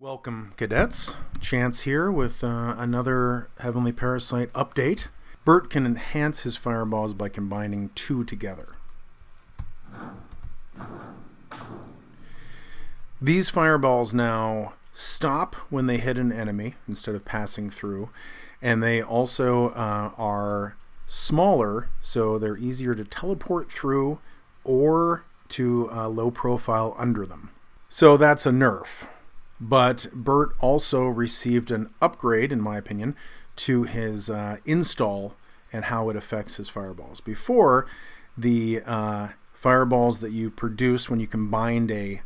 Welcome, cadets. Chance here with another Heavenly Parasite update. Bert can enhance his fireballs by combining two together. These fireballs now stop when they hit an enemy instead of passing through, and they also are smaller, so they're easier to teleport through or to low profile under them. So that's a nerf. But Bert also received an upgrade, in my opinion, to his install and how it affects his fireballs. Before, the fireballs that you produce when you combined a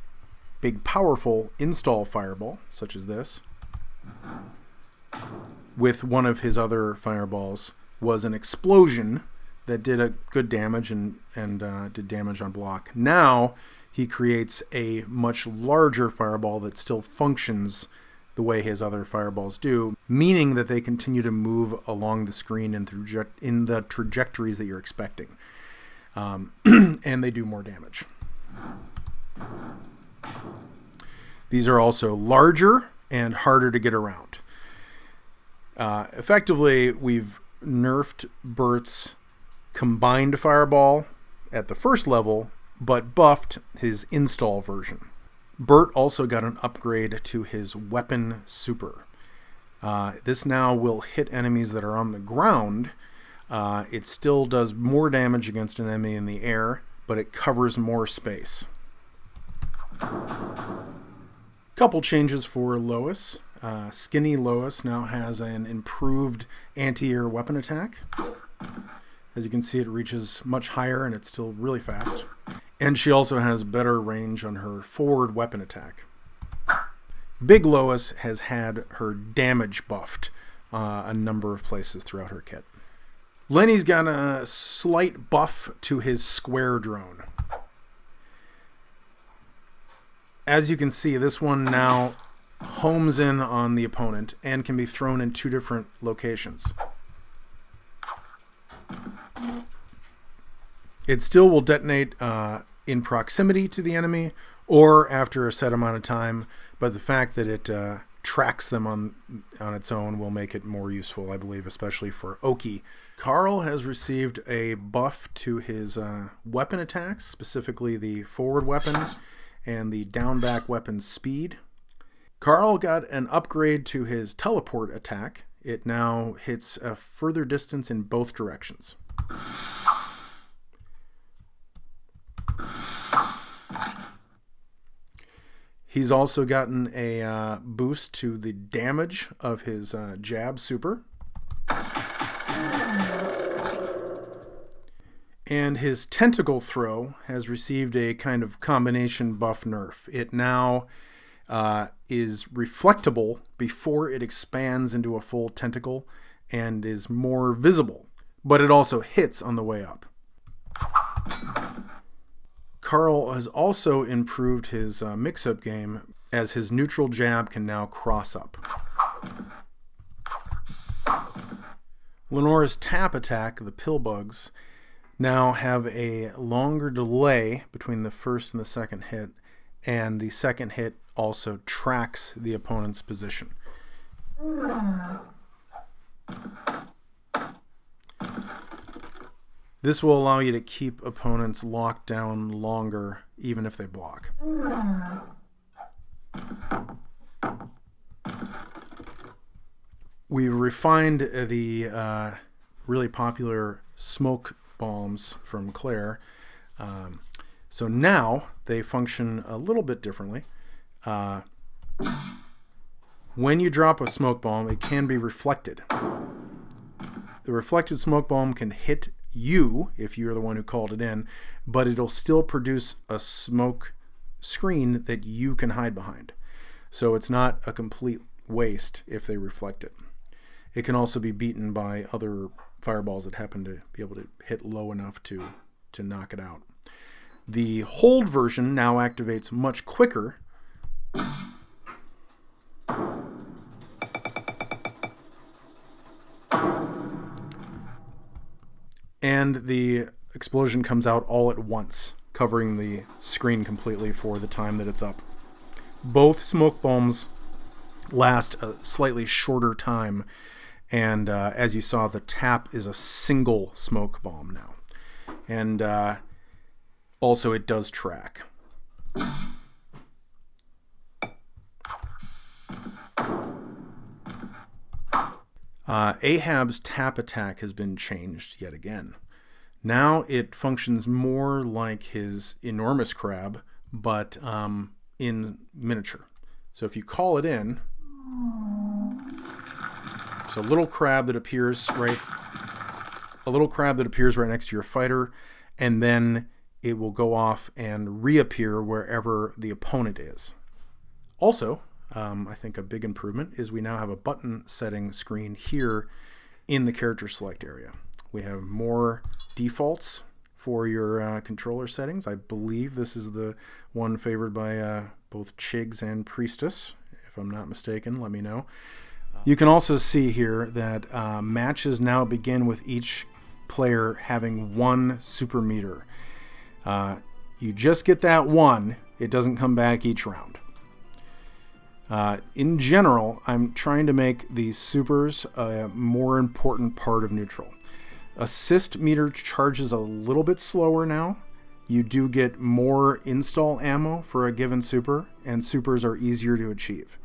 big, powerful install fireball, such as this, with one of his other fireballs, was an explosion that did a good damage and did damage on block. Now, he creates a much larger fireball that still functions the way his other fireballs do, meaning that they continue to move along the screen and in the trajectories that you're expecting. And they do more damage. These are also larger and harder to get around. Effectively, we've nerfed Bert's combined fireball at the first level, but buffed his install version. Bert also got an upgrade to his weapon super. This now will hit enemies that are on the ground. It still does more damage against an enemy in the air, but it covers more space. Couple changes for Lois. Skinny Lois now has an improved anti-air weapon attack. As you can see, it reaches much higher and it's still really fast. And she also has better range on her forward weapon attack. Big Lois has had her damage buffed a number of places throughout her kit. Lenny's got a slight buff to his square drone. As you can see, this one now homes in on the opponent and can be thrown in two different locations. It still will detonate in proximity to the enemy or after a set amount of time, but the fact that it tracks them on its own will make it more useful, I believe, especially for Oki. Carl has received a buff to his weapon attacks, specifically the forward weapon and the down-back weapon speed. Carl got an upgrade to his teleport attack. It now hits a further distance in both directions. He's also gotten a boost to the damage of his jab super. And his tentacle throw has received a kind of combination buff nerf. It now is reflectable before it expands into a full tentacle and is more visible, but it also hits on the way up. Carl has also improved his mix-up game as his neutral jab can now cross up. Lenora's tap attack, the pill bugs, now have a longer delay between the first and the second hit, and the second hit also tracks the opponent's position. This will allow you to keep opponents locked down longer, even if they block. We refined the really popular smoke bombs from Claire. So now they function a little bit differently. When you drop a smoke bomb, it can be reflected. The reflected smoke bomb can hit you, if you're the one who called it in, but it'll still produce a smoke screen that you can hide behind. So it's not a complete waste if they reflect it. It can also be beaten by other fireballs that happen to be able to hit low enough to knock it out. The hold version now activates much quicker. And the explosion comes out all at once, covering the screen completely for the time that it's up. Both smoke bombs last a slightly shorter time. And as you saw, the tap is a single smoke bomb now. And also it does track. Ahab's tap attack has been changed yet again. Now it functions more like his enormous crab, but in miniature. So if you call it in, it's a little crab that appears right next to your fighter, and then it will go off and reappear wherever the opponent is. Also, I think a big improvement is we now have a button setting screen here in the character select area. We have more defaults for your controller settings. I believe this is the one favored by both Chigs and Priestess. If I'm not mistaken, let me know. You can also see here that matches now begin with each player having one super meter. You just get that one. It doesn't come back each round. In general, I'm trying to make these supers a more important part of neutral. Assist meter charges a little bit slower now. You do get more install ammo for a given super, and supers are easier to achieve.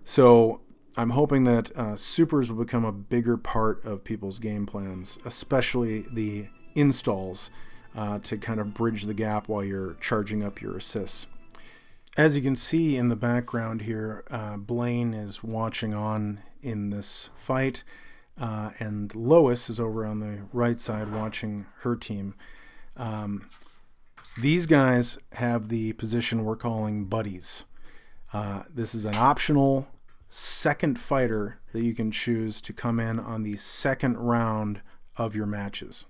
So I'm hoping that supers will become a bigger part of people's game plans, especially the installs, to kind of bridge the gap while you're charging up your assists. As you can see in the background here, Blaine is watching on in this fight, and Lois is over on the right side watching her team. These guys have the position we're calling buddies. This is an optional second fighter that you can choose to come in on the second round of your matches.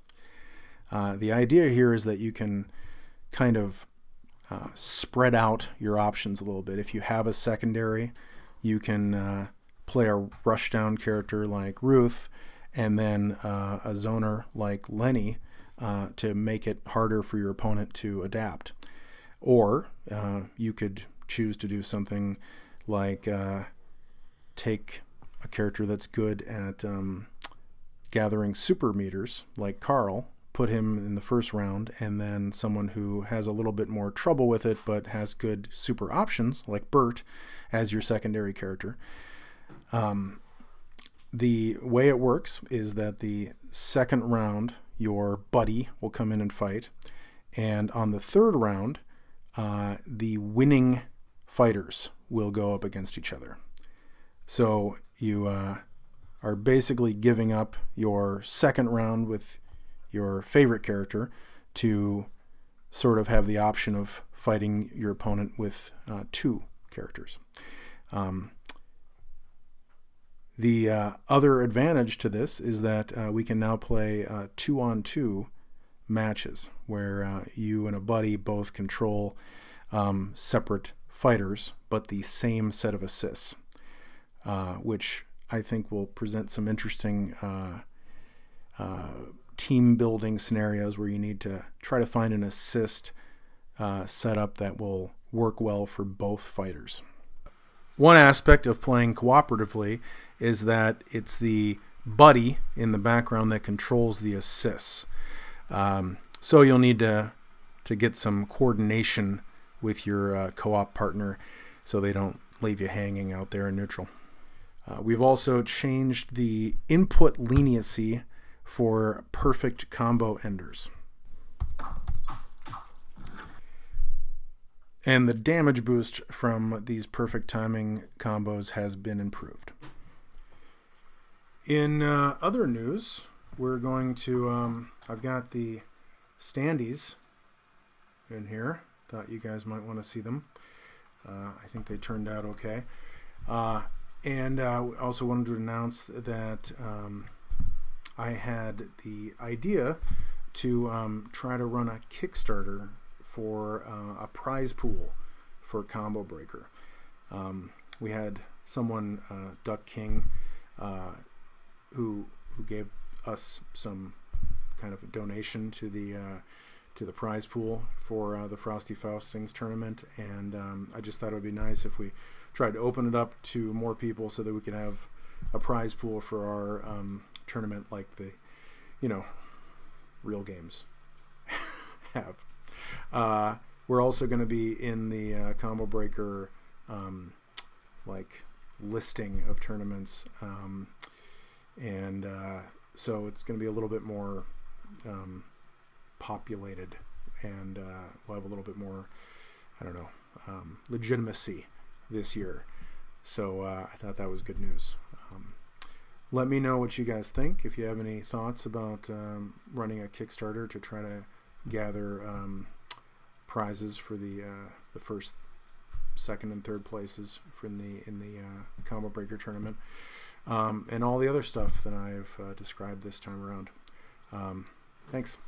The idea here is that you can kind of spread out your options a little bit. If you have a secondary, you can play a rushdown character like Ruth, and then a zoner like Lenny to make it harder for your opponent to adapt. Or you could choose to do something like take a character that's good at gathering super meters like Carl, put him in the first round, and then someone who has a little bit more trouble with it but has good super options like Bert as your secondary character. The way it works is that the second round your buddy will come in and fight, and on the third round the winning fighters will go up against each other. So you are basically giving up your second round with your favorite character to sort of have the option of fighting your opponent with two characters. The other advantage to this is that we can now play 2-on-2 matches where you and a buddy both control separate fighters but the same set of assists, which I think will present some interesting team building scenarios where you need to try to find an assist setup that will work well for both fighters. One aspect of playing cooperatively is that it's the buddy in the background that controls the assists. So you'll need to get some coordination with your co-op partner so they don't leave you hanging out there in neutral. We've also changed the input leniency for perfect combo enders. And the damage boost from these perfect timing combos has been improved. In other news, we're going to, I've got the standees in here. Thought you guys might want to see them. I think they turned out okay. And also wanted to announce that I had the idea to try to run a Kickstarter for a prize pool for Combo Breaker. We had someone, Duck King, who gave us some kind of a donation to to the prize pool for the Frosty Faustings tournament, and I just thought it would be nice if we tried to open it up to more people so that we could have a prize pool for our tournament like the, real games have. We're also going to be in the Combo Breaker listing of tournaments, and so it's going to be a little bit more populated, and we'll have a little bit more, legitimacy this year. So I thought that was good news. Let me know what you guys think. If you have any thoughts about running a Kickstarter to try to gather prizes for the first, second, and third places in the Combo Breaker tournament, and all the other stuff that I've described this time around. Thanks.